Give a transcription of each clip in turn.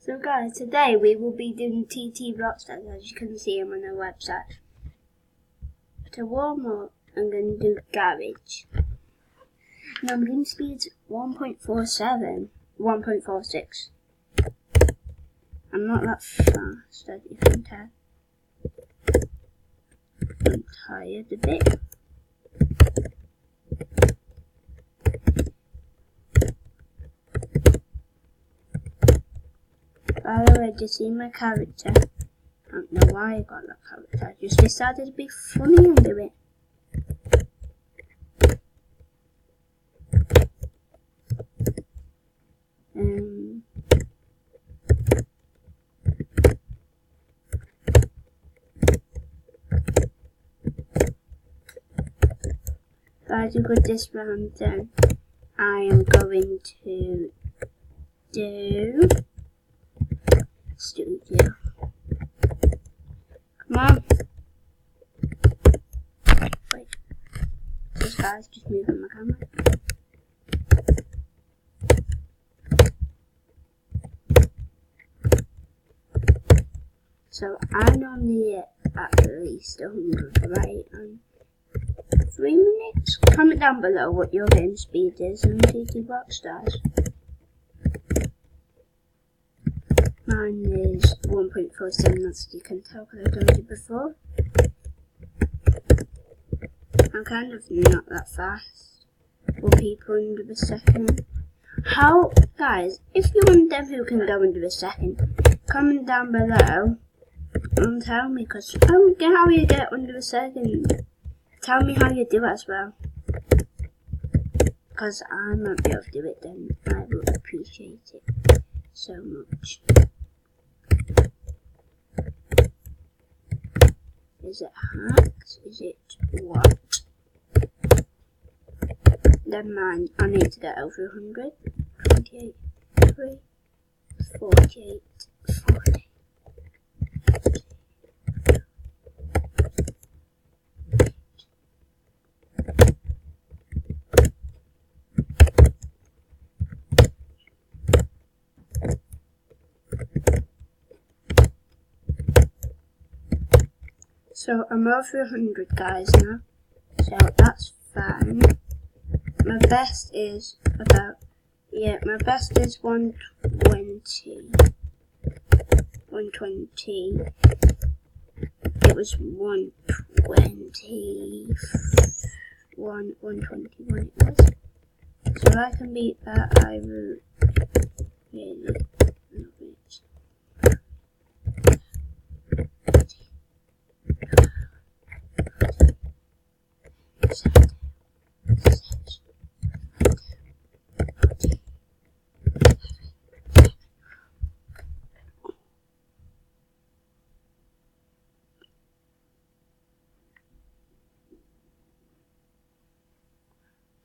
So guys, today we will be doing ttrockstars, as you can see them on our website. To warm up, I'm going to do garage. Now I'm doing speeds 1.47, 1.46. I'm not that fast, as you can tell. I'm tired a bit. By the way, just see my character. I don't know why I got that character. I just decided to be funny and do it. Guys, we got this round done. I am going to do studio. Come on. Wait. This guy's just moving my camera. So I normally get at least 100 right on 3 minutes. Comment down below what your game speed is on ttrockstars. Mine is 1.47, as you can tell because I've done it before. I'm kind of not that fast. 4 people under a second. How, guys, if you're one of them who can go under a second, comment down below and tell me, because I don't get how you get under a second. Tell me how you do it as well. Because I might be able to do it then. I will appreciate it so much. Is it hacked? Is it what? Never mind, I need to get over 100. 28, 3, 48, 40. So I'm over 100 guys now, so that's fine. My best is about, my best is 120. 120. It was 120. 121 it was. So if I can beat that, I will really love it.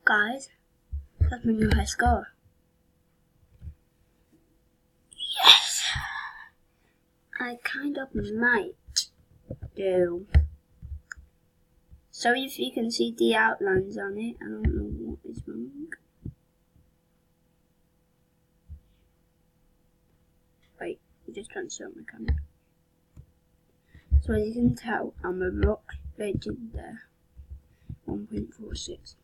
Guys, that's my new high score. Yes! I kind of might do. Sorry if you can see the outlines on it. I don't know what is wrong. Wait, I'm just trying to show my camera. So as you can tell, I'm a rock legend there. 1.46.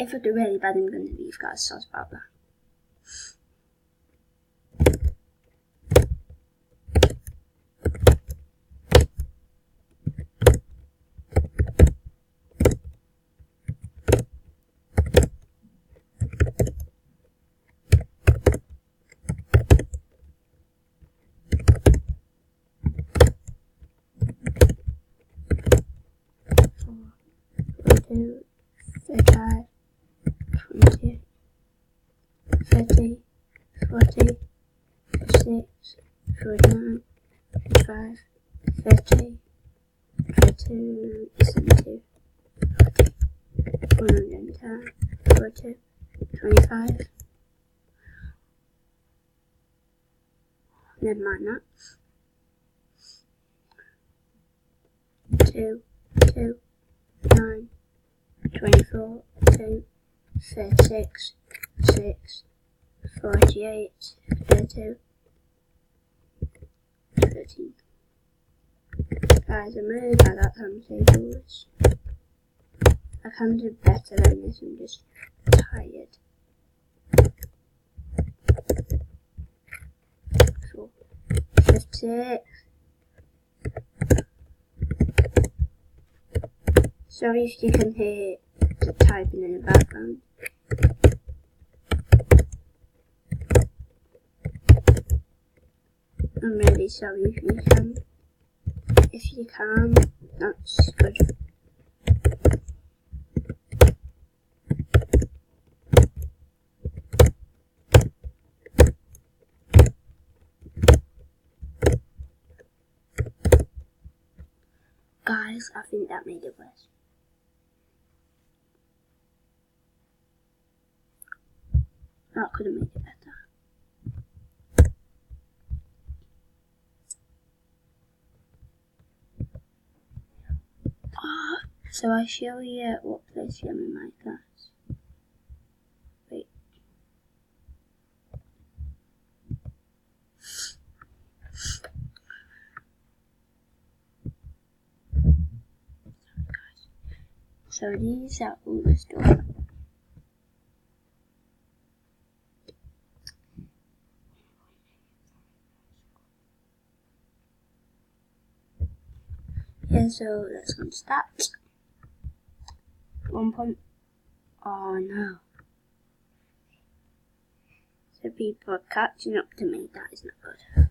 If I do really bad, I'm going to leave, guys. Sorry about that. Two, 35, 20, 30, 40, 46, 49, 55, 30, 32, 72, 40, 110, 42, 25. Never mind that. 2, 9, 24, 2, 36, 6, 48, 32, 13. Guys, I'm really bad at timetables. I can do better than this, I'm just tired. So, 56. Sorry if you can hear the typing in the background. I'm really sorry if you can. If you can, that's good. Guys, I think that made it worse. That could have made it better. So I show you what place I'm in my class. Wait. So these are all the stuff. Yeah, so let's go and start. 1 point. Oh no. So people are catching up to me, that is not good.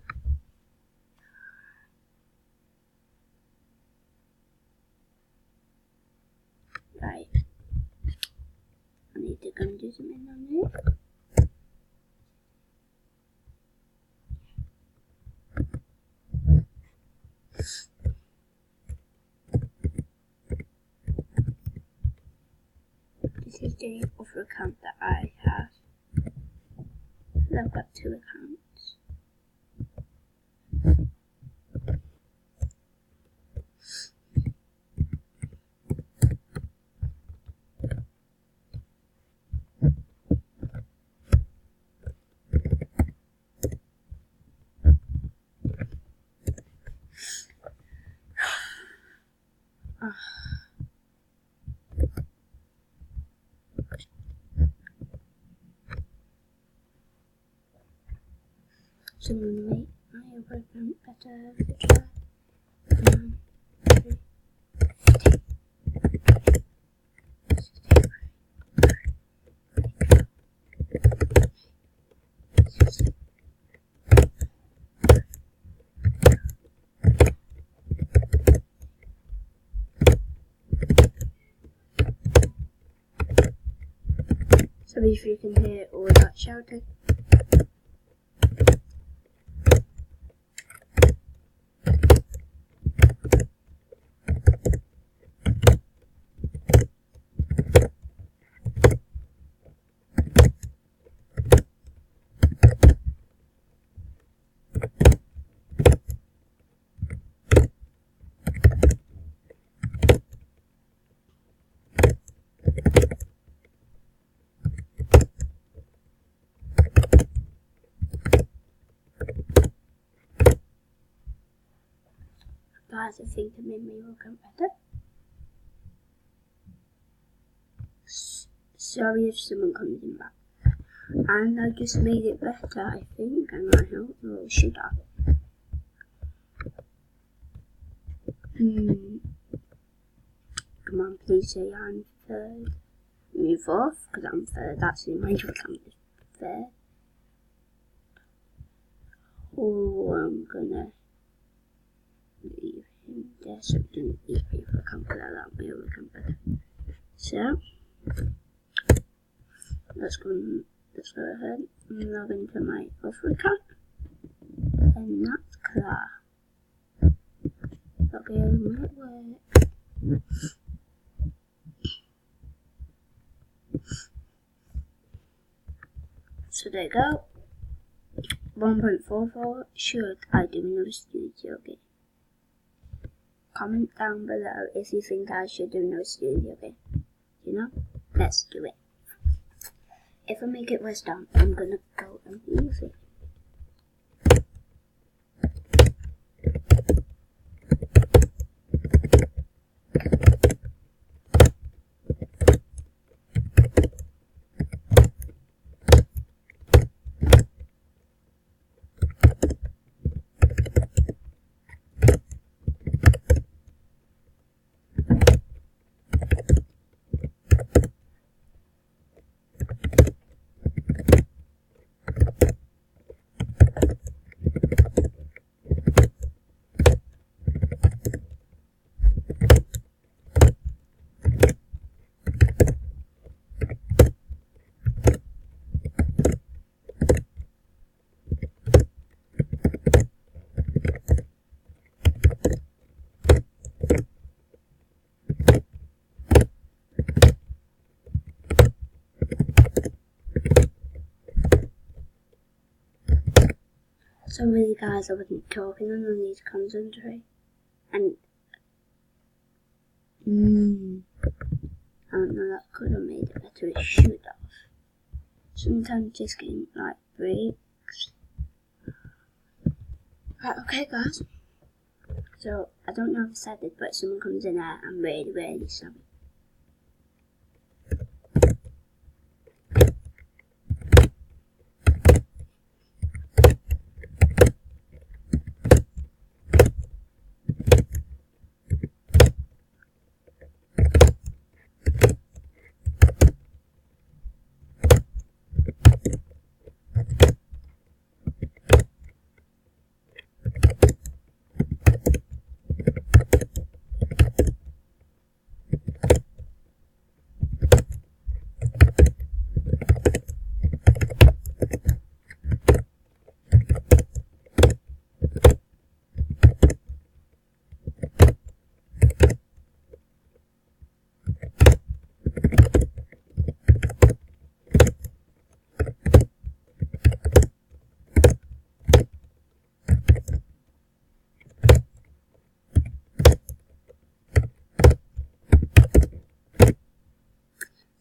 Right. I need to go and do something on it. This is the other account that I have. I've got 2 accounts. So I'm going to make my program better. 9, 3, 16. Sorry if you can hear all that shouting. Guys, I think it made me look better. Sorry if someone comes in back. And I just made it better, I think. I might help, or should I? Come on, please say I'm third. Move off, because I'm third. Actually, my account is third. Oh, I'm gonna leave him there so he didn't leave me for a camp like that. Maybe we can better. So, let's go ahead and log into my other account. And that's Clara. Okay, might work. So there you go. 1.44. Should I do another studio game? Comment down below if you think I should do another studio game. You know? Let's do it. if I make it less down, I'm gonna go and use it. So really guys, I wasn't talking and I need to concentrate. And I don't know, that could have made it better. It should have. Sometimes just getting like breaks. Right, okay guys. So I don't know if I said it, but someone comes in there, I'm really, really sorry.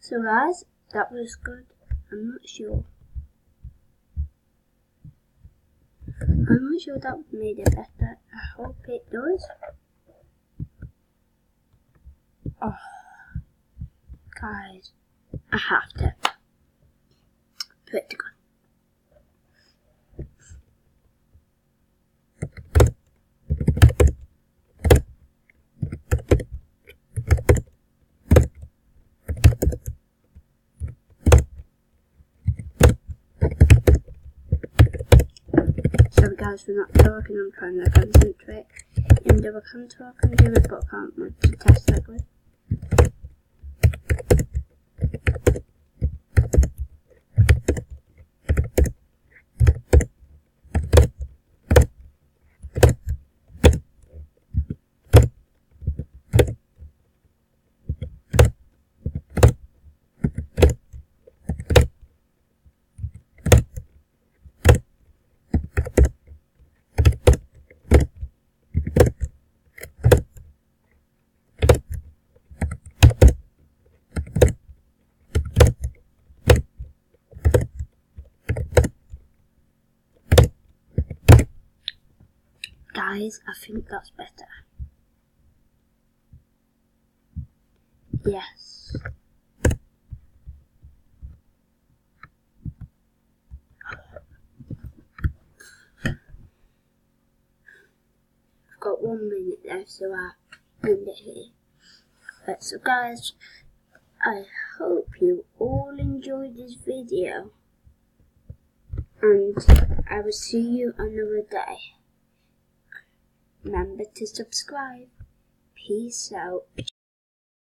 So guys, that was good. I'm not sure that made it better. I hope it does. Oh, guys, I have to put it together. Sorry guys for not talking, I'm trying to concentrate. And if I can talk and do it, but I can't multitask that way. Guys, I think that's better. Yes. I've got 1 minute left, so I'll end it here. But so guys, I hope you all enjoyed this video. And I will see you another day. Remember to subscribe. Peace out.